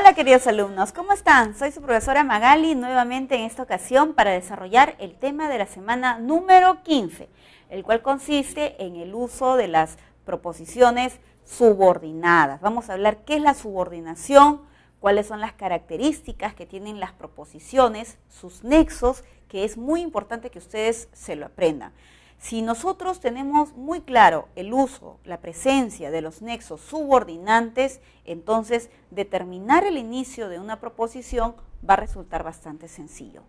Hola queridos alumnos, ¿cómo están? Soy su profesora Magali, nuevamente en esta ocasión para desarrollar el tema de la semana número 15, el cual consiste en el uso de las proposiciones subordinadas. Vamos a hablar qué es la subordinación, cuáles son las características que tienen las proposiciones, sus nexos, que es muy importante que ustedes se lo aprendan. Si nosotros tenemos muy claro el uso, la presencia de los nexos subordinantes, entonces determinar el inicio de una proposición va a resultar bastante sencillo.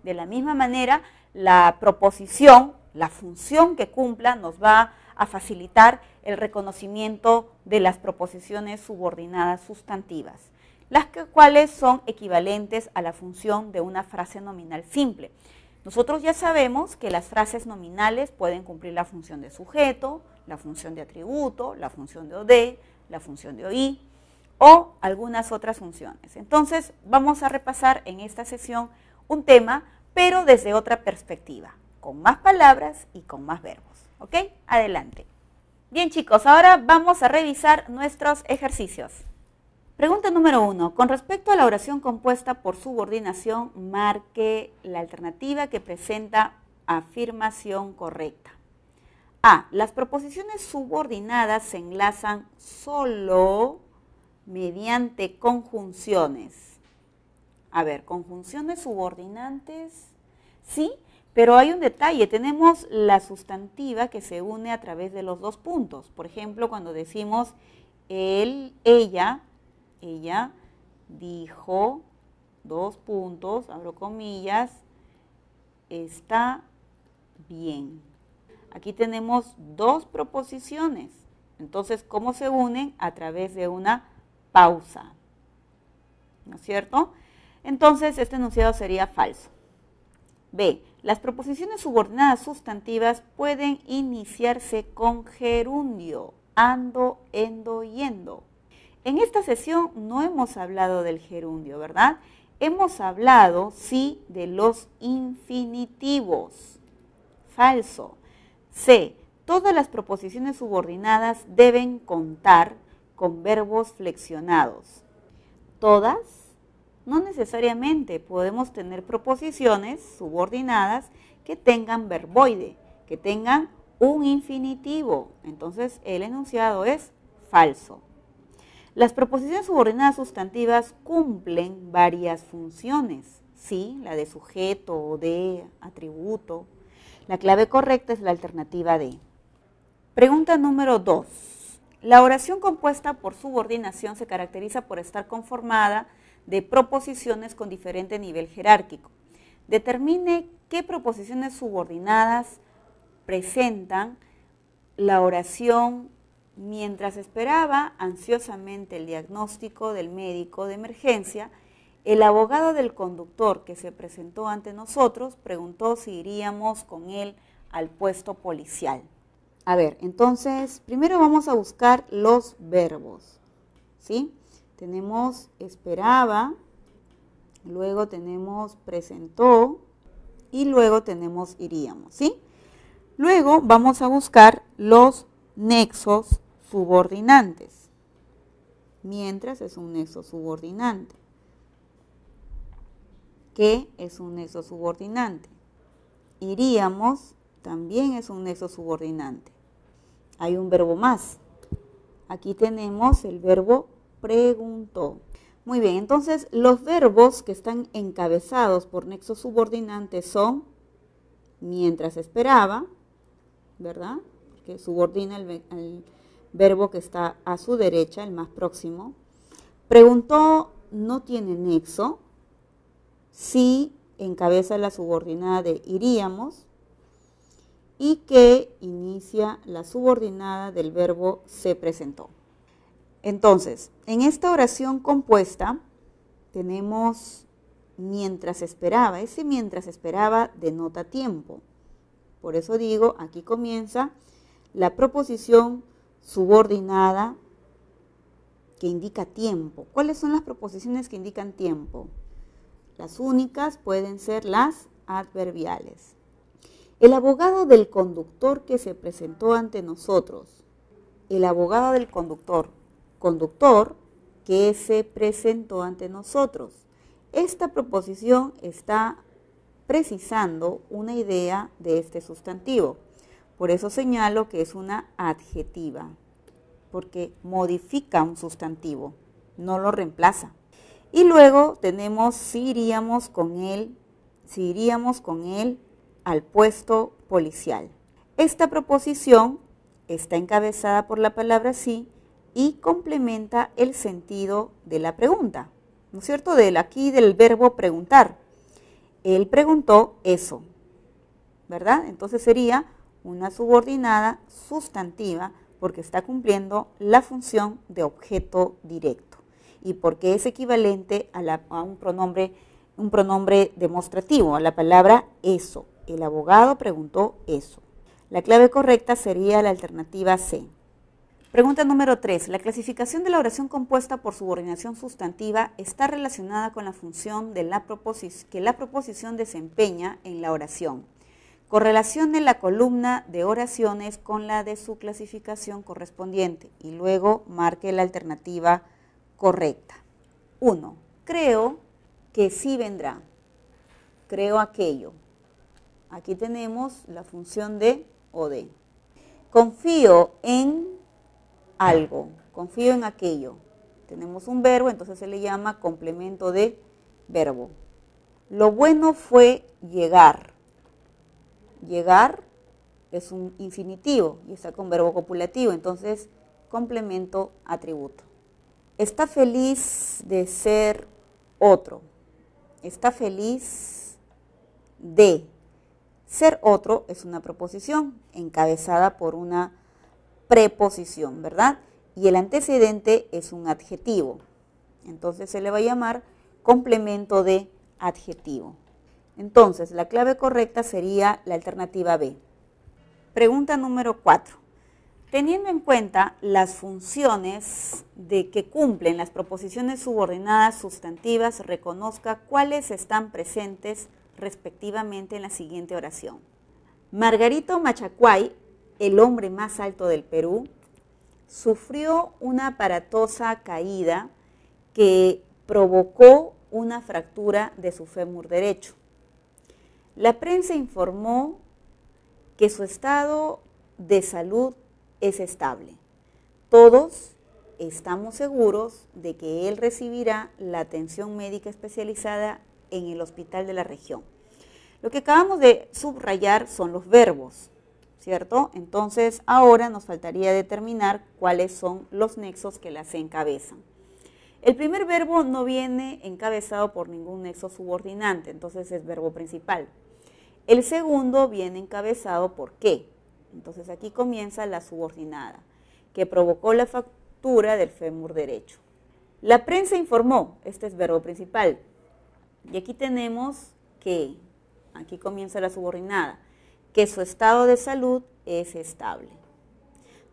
De la misma manera, la proposición, la función que cumpla, nos va a facilitar el reconocimiento de las proposiciones subordinadas sustantivas, las cuales son equivalentes a la función de una frase nominal simple. Nosotros ya sabemos que las frases nominales pueden cumplir la función de sujeto, la función de atributo, la función de OD, la función de OI o algunas otras funciones. Entonces vamos a repasar en esta sesión un tema, pero desde otra perspectiva, con más palabras y con más verbos. ¿Ok? Adelante. Bien chicos, ahora vamos a revisar nuestros ejercicios. Pregunta número 1. Con respecto a la oración compuesta por subordinación, marque la alternativa que presenta afirmación correcta. A. Las proposiciones subordinadas se enlazan solo mediante conjunciones. A ver, conjunciones subordinantes, sí, pero hay un detalle. Tenemos la sustantiva que se une a través de los dos puntos. Por ejemplo, cuando decimos él, ella dijo, dos puntos, abro comillas, está bien. Aquí tenemos dos proposiciones. Entonces, ¿cómo se unen? A través de una pausa. ¿No es cierto? Entonces, este enunciado sería falso. B. Las proposiciones subordinadas sustantivas pueden iniciarse con gerundio, ando, endo, yendo. En esta sesión no hemos hablado del gerundio, ¿verdad? Hemos hablado, sí, de los infinitivos. Falso. C. Todas las proposiciones subordinadas deben contar con verbos flexionados. ¿Todas? No necesariamente. Podemos tener proposiciones subordinadas que tengan verboide, que tengan un infinitivo. Entonces, el enunciado es falso. Las proposiciones subordinadas sustantivas cumplen varias funciones, ¿sí? La de sujeto o de atributo. La clave correcta es la alternativa D. Pregunta número 2. La oración compuesta por subordinación se caracteriza por estar conformada de proposiciones con diferente nivel jerárquico. Determine qué proposiciones subordinadas presentan la oración. Mientras esperaba ansiosamente el diagnóstico del médico de emergencia, el abogado del conductor que se presentó ante nosotros preguntó si iríamos con él al puesto policial. A ver, entonces, primero vamos a buscar los verbos, ¿sí? Tenemos esperaba, luego tenemos presentó y luego tenemos iríamos, ¿sí? Luego vamos a buscar los nexos subordinantes. Mientras es un nexo subordinante. ¿Qué es un nexo subordinante? Iríamos también es un nexo subordinante. Hay un verbo más. Aquí tenemos el verbo preguntó. Muy bien, entonces los verbos que están encabezados por nexos subordinantes son mientras esperaba, ¿verdad? Que subordina el verbo que está a su derecha, el más próximo. Preguntó no tiene nexo, sí encabeza la subordinada de iríamos y que inicia la subordinada del verbo se presentó. Entonces, en esta oración compuesta tenemos mientras esperaba. Ese mientras esperaba denota tiempo. Por eso digo, aquí comienza la proposición subordinada que indica tiempo. ¿Cuáles son las proposiciones que indican tiempo? Las únicas pueden ser las adverbiales. El abogado del conductor que se presentó ante nosotros. El abogado del conductor. Conductor que se presentó ante nosotros. Esta proposición está precisando una idea de este sustantivo. Por eso señalo que es una adjetiva, porque modifica un sustantivo, no lo reemplaza. Y luego tenemos si iríamos con él al puesto policial. Esta proposición está encabezada por la palabra sí y complementa el sentido de la pregunta, ¿no es cierto? Aquí del verbo preguntar. Él preguntó eso, ¿verdad? Entonces sería una subordinada sustantiva porque está cumpliendo la función de objeto directo y porque es equivalente a un pronombre demostrativo, a la palabra eso. El abogado preguntó eso. La clave correcta sería la alternativa C. Pregunta número 3. La clasificación de la oración compuesta por subordinación sustantiva está relacionada con la función que la proposición desempeña en la oración. Correlacione la columna de oraciones con la de su clasificación correspondiente y luego marque la alternativa correcta. 1. Creo que sí vendrá. Creo aquello. Aquí tenemos la función de o de. Confío en algo, confío en aquello. Tenemos un verbo, entonces se le llama complemento de verbo. Lo bueno fue llegar. Llegar es un infinitivo y está con verbo copulativo, entonces complemento atributo. Está feliz de ser otro. Está feliz de. Ser otro es una proposición encabezada por una preposición, ¿verdad? Y el antecedente es un adjetivo. Entonces se le va a llamar complemento de adjetivo. Entonces la clave correcta sería la alternativa B. Pregunta número 4. Teniendo en cuenta las funciones de que cumplen las proposiciones subordinadas sustantivas, reconozca cuáles están presentes respectivamente en la siguiente oración. Margarito Machacuay, el hombre más alto del Perú, sufrió una aparatosa caída que provocó una fractura de su fémur derecho. La prensa informó que su estado de salud es estable. Todos estamos seguros de que él recibirá la atención médica especializada en el hospital de la región. Lo que acabamos de subrayar son los verbos, ¿cierto? Entonces ahora nos faltaría determinar cuáles son los nexos que las encabezan. El primer verbo no viene encabezado por ningún nexo subordinante, entonces es verbo principal. El segundo viene encabezado por qué. Entonces aquí comienza la subordinada, que provocó la fractura del fémur derecho. La prensa informó, este es verbo principal. Y aquí tenemos que, aquí comienza la subordinada, que su estado de salud es estable.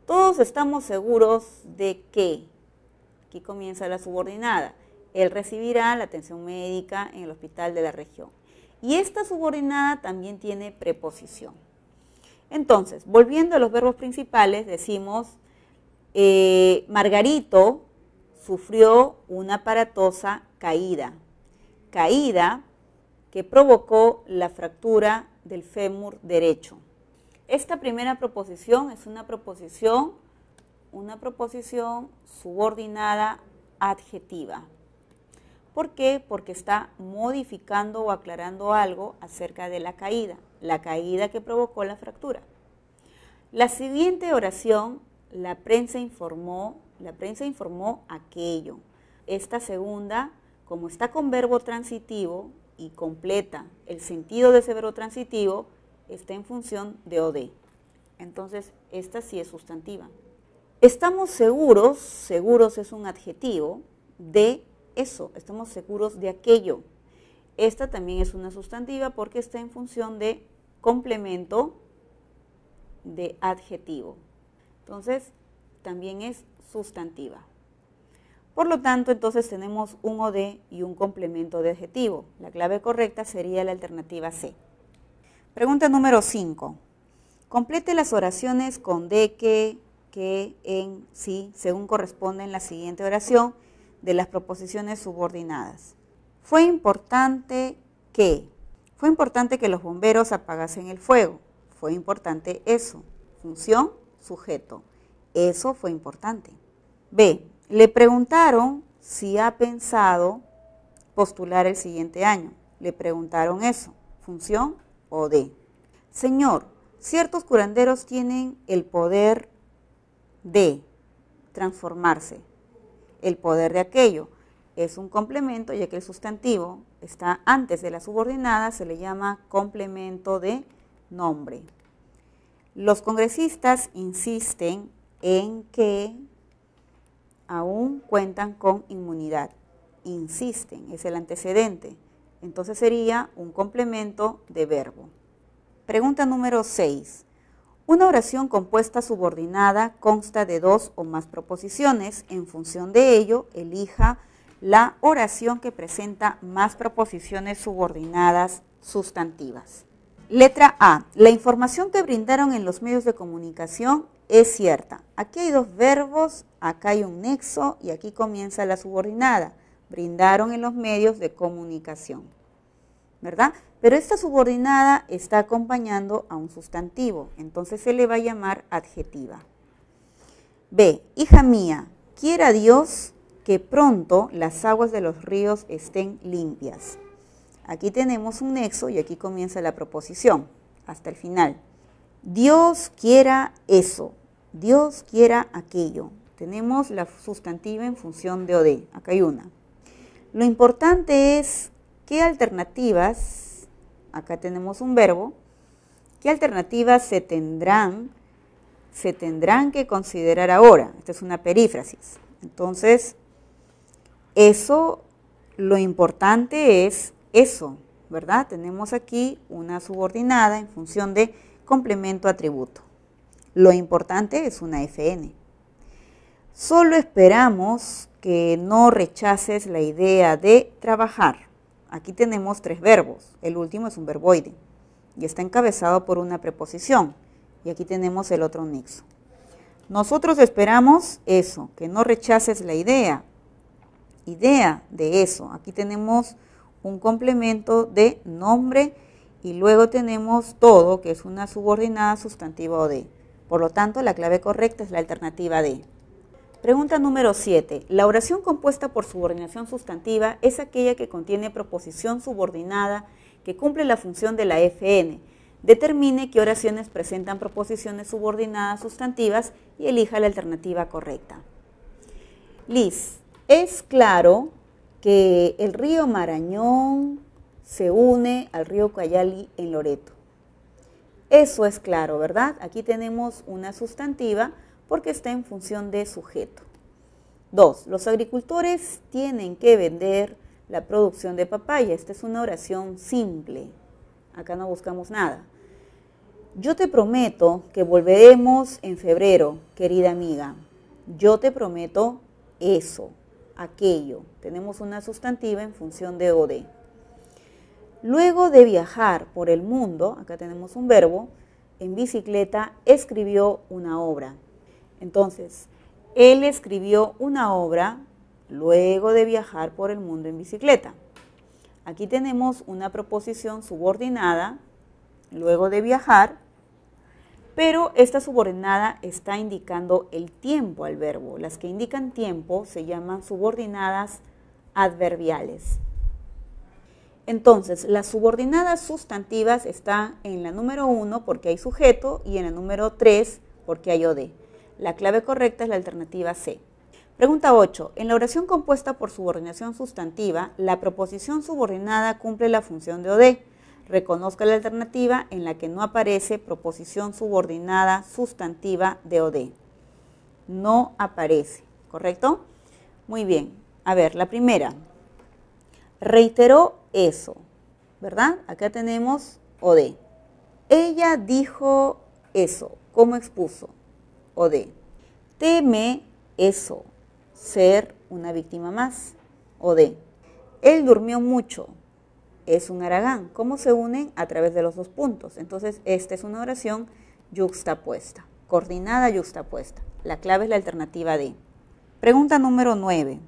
Todos estamos seguros de que, aquí comienza la subordinada, él recibirá la atención médica en el hospital de la región. Y esta subordinada también tiene preposición. Entonces, volviendo a los verbos principales, decimos, Margarito sufrió una aparatosa caída. Caída que provocó la fractura del fémur derecho. Esta primera proposición es una proposición subordinada adjetiva. ¿Por qué? Porque está modificando o aclarando algo acerca de la caída que provocó la fractura. La siguiente oración, la prensa informó aquello. Esta segunda, como está con verbo transitivo y completa el sentido de ese verbo transitivo, está en función de o de. Entonces, esta sí es sustantiva. Estamos seguros, seguros es un adjetivo, de eso, estamos seguros de aquello. Esta también es una sustantiva porque está en función de complemento de adjetivo. Entonces, también es sustantiva. Por lo tanto, entonces tenemos un o de y un complemento de adjetivo. La clave correcta sería la alternativa C. Pregunta número 5. Complete las oraciones con de, que, en, sí, según corresponde en la siguiente oración, de las proposiciones subordinadas. Fue importante que los bomberos apagasen el fuego. Fue importante eso. Función, sujeto. Eso fue importante. B. Le preguntaron si ha pensado postular el siguiente año. Le preguntaron eso. Función o D. Señor, ciertos curanderos tienen el poder de transformarse. El poder de aquello es un complemento, ya que el sustantivo está antes de la subordinada, se le llama complemento de nombre. Los congresistas insisten en que aún cuentan con inmunidad. Insisten, es el antecedente. Entonces sería un complemento de verbo. Pregunta número 6. Una oración compuesta subordinada consta de 2 o más proposiciones. En función de ello, elija la oración que presenta más proposiciones subordinadas sustantivas. Letra A. La información que brindaron en los medios de comunicación es cierta. Aquí hay 2 verbos, acá hay un nexo y aquí comienza la subordinada. Brindaron en los medios de comunicación, ¿verdad? Pero esta subordinada está acompañando a un sustantivo, entonces se le va a llamar adjetiva. B. Hija mía, quiera Dios que pronto las aguas de los ríos estén limpias. Aquí tenemos un nexo y aquí comienza la proposición, hasta el final. Dios quiera eso, Dios quiera aquello. Tenemos la sustantiva en función de OD, acá hay una. Lo importante es qué alternativas, acá tenemos un verbo, qué alternativas se tendrán que considerar ahora. Esta es una perífrasis. Entonces, eso, lo importante es eso, ¿verdad? Tenemos aquí una subordinada en función de complemento atributo. Lo importante es una FN. Solo esperamos que no rechaces la idea de trabajar. Aquí tenemos 3 verbos. El último es un verboide y está encabezado por una preposición. Y aquí tenemos el otro nexo. Nosotros esperamos eso, que no rechaces la idea. Idea de eso. Aquí tenemos un complemento de nombre y luego tenemos todo, que es una subordinada sustantiva o de. Por lo tanto, la clave correcta es la alternativa D. Pregunta número 7. La oración compuesta por subordinación sustantiva es aquella que contiene proposición subordinada que cumple la función de la FN. Determine qué oraciones presentan proposiciones subordinadas sustantivas y elija la alternativa correcta. Liz, es claro que el río Marañón se une al río Ucayali en Loreto. Eso es claro, ¿verdad? Aquí tenemos una sustantiva porque está en función de sujeto. 2. Los agricultores tienen que vender la producción de papaya. Esta es una oración simple. Acá no buscamos nada. Yo te prometo que volveremos en febrero, querida amiga. Yo te prometo eso, aquello. Tenemos una sustantiva en función de OD. Luego de viajar por el mundo, acá tenemos un verbo, en bicicleta escribió una obra. Entonces, él escribió una obra luego de viajar por el mundo en bicicleta. Aquí tenemos una proposición subordinada, luego de viajar, pero esta subordinada está indicando el tiempo al verbo. Las que indican tiempo se llaman subordinadas adverbiales. Entonces, las subordinadas sustantivas están en la número 1 porque hay sujeto y en la número 3 porque hay OD. La clave correcta es la alternativa C. Pregunta 8. En la oración compuesta por subordinación sustantiva, la proposición subordinada cumple la función de OD. Reconozca la alternativa en la que no aparece proposición subordinada sustantiva de OD. No aparece, ¿correcto? Muy bien. A ver, la primera. Reiteró eso, ¿verdad? Acá tenemos OD. Ella dijo eso. ¿Cómo expuso? OD. Teme eso, ser una víctima más. OD. Él durmió mucho. Es un haragán. ¿Cómo se unen? A través de los 2 puntos. Entonces, esta es una oración yuxtapuesta, coordinada yuxtapuesta. La clave es la alternativa D. Pregunta número 9.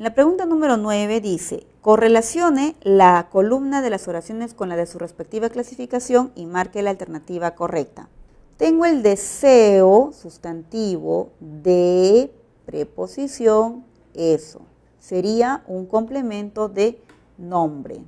La pregunta número 9 dice, correlacione la columna de las oraciones con la de su respectiva clasificación y marque la alternativa correcta. Tengo el deseo, sustantivo, de preposición, eso. Sería un complemento de nombre.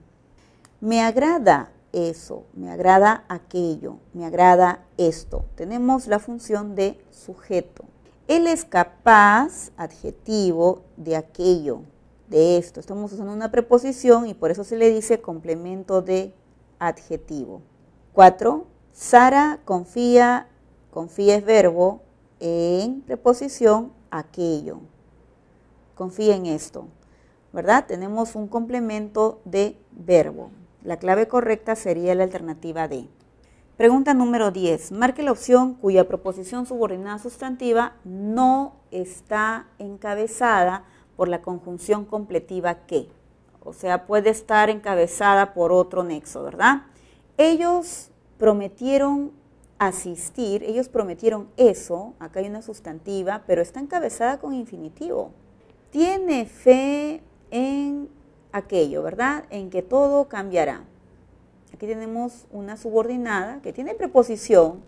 Me agrada eso, me agrada aquello, me agrada esto. Tenemos la función de sujeto. Él es capaz, adjetivo, de aquello, de esto. Estamos usando una preposición y por eso se le dice complemento de adjetivo. 4. Sara confía es verbo, en preposición aquello. Confía en esto, ¿verdad? Tenemos un complemento de verbo. La clave correcta sería la alternativa D. Pregunta número 10. Marque la opción cuya proposición subordinada sustantiva no está encabezada por la conjunción completiva que. O sea, puede estar encabezada por otro nexo, ¿verdad? Ellos prometieron asistir, ellos prometieron eso, acá hay una sustantiva, pero está encabezada con infinitivo. Tiene fe en aquello, ¿verdad? En que todo cambiará. Aquí tenemos una subordinada que tiene preposición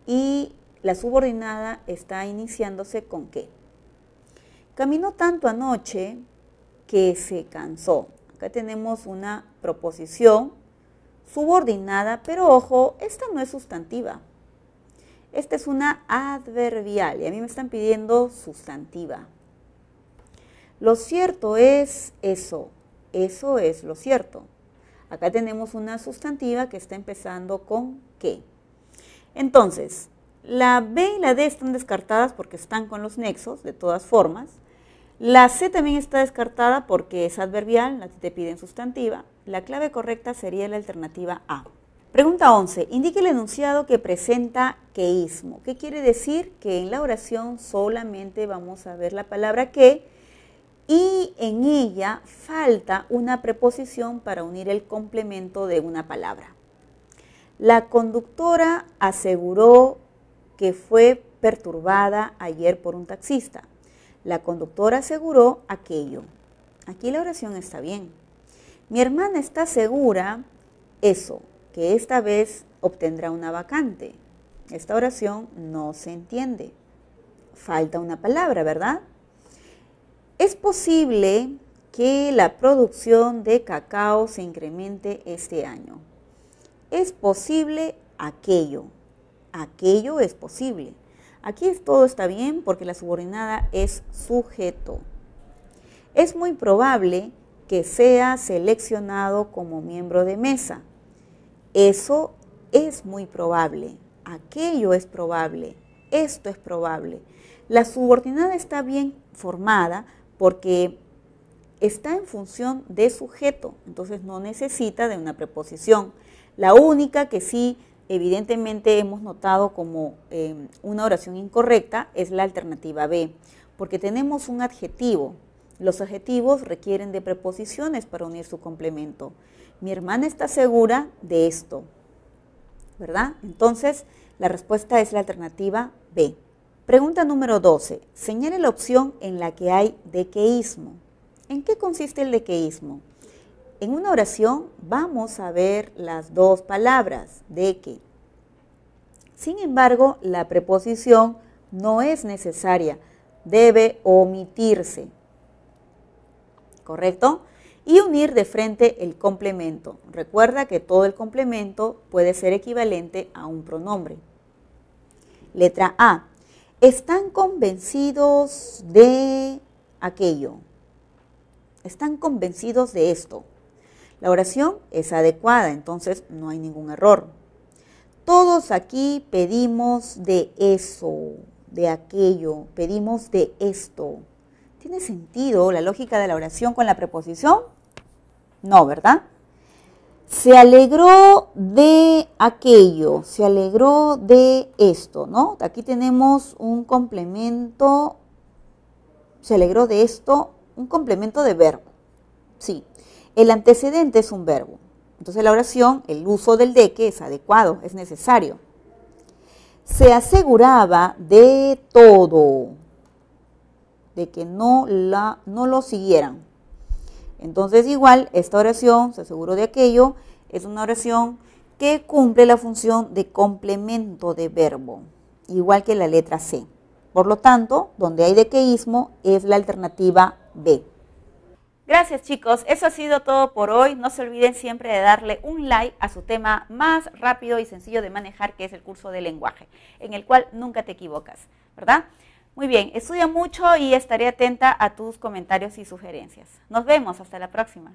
y la subordinada está iniciándose con qué. Caminó tanto anoche que se cansó. Acá tenemos una proposición subordinada, pero ojo, esta no es sustantiva. Esta es una adverbial y a mí me están pidiendo sustantiva. Lo cierto es eso es lo cierto. Acá tenemos una sustantiva que está empezando con qué. Entonces, la B y la D están descartadas porque están con los nexos, de todas formas. La C también está descartada porque es adverbial, la que te piden sustantiva. La clave correcta sería la alternativa A. Pregunta 11. Indique el enunciado que presenta queísmo. ¿Qué quiere decir? Que en la oración solamente vamos a ver la palabra que y en ella falta una preposición para unir el complemento de una palabra. La conductora aseguró que fue perturbada ayer por un taxista. La conductora aseguró aquello. Aquí la oración está bien. Mi hermana está segura, eso, que esta vez obtendrá una vacante. Esta oración no se entiende. Falta una palabra, ¿verdad? Es posible que la producción de cacao se incremente este año. Es posible aquello. Aquello es posible. Aquí todo está bien porque la subordinada es sujeto. Es muy probable que sea seleccionado como miembro de mesa. Eso es muy probable. Aquello es probable. Esto es probable. La subordinada está bien formada porque está en función de sujeto, entonces no necesita de una preposición. La única que sí evidentemente hemos notado como una oración incorrecta es la alternativa B, porque tenemos un adjetivo. Los adjetivos requieren de preposiciones para unir su complemento. Mi hermana está segura de esto, ¿verdad? Entonces la respuesta es la alternativa B. Pregunta número 12. Señale la opción en la que hay dequeísmo. ¿En qué consiste el dequeísmo? En una oración vamos a ver las dos palabras, de que. Sin embargo, la preposición no es necesaria, debe omitirse. ¿Correcto? Y unir de frente el complemento. Recuerda que todo el complemento puede ser equivalente a un pronombre. Letra A. Están convencidos de aquello. Están convencidos de esto. La oración es adecuada, entonces no hay ningún error. Todos aquí pedimos de eso, de aquello, pedimos de esto. ¿Tiene sentido la lógica de la oración con la preposición? No, ¿verdad? Se alegró de aquello, se alegró de esto, ¿no? Aquí tenemos un complemento, se alegró de esto, un complemento de verbo. Sí, el antecedente es un verbo. Entonces la oración, el uso del de que es adecuado, es necesario. Se aseguraba de todo. de que no lo siguieran. Entonces igual esta oración, se aseguró de aquello, es una oración que cumple la función de complemento de verbo, igual que la letra C. Por lo tanto, donde hay dequeísmo es la alternativa B. Gracias chicos, eso ha sido todo por hoy. No se olviden siempre de darle un like a su tema más rápido y sencillo de manejar, que es el curso de lenguaje, en el cual nunca te equivocas, ¿verdad? Muy bien, estudia mucho y estaré atenta a tus comentarios y sugerencias. Nos vemos, hasta la próxima.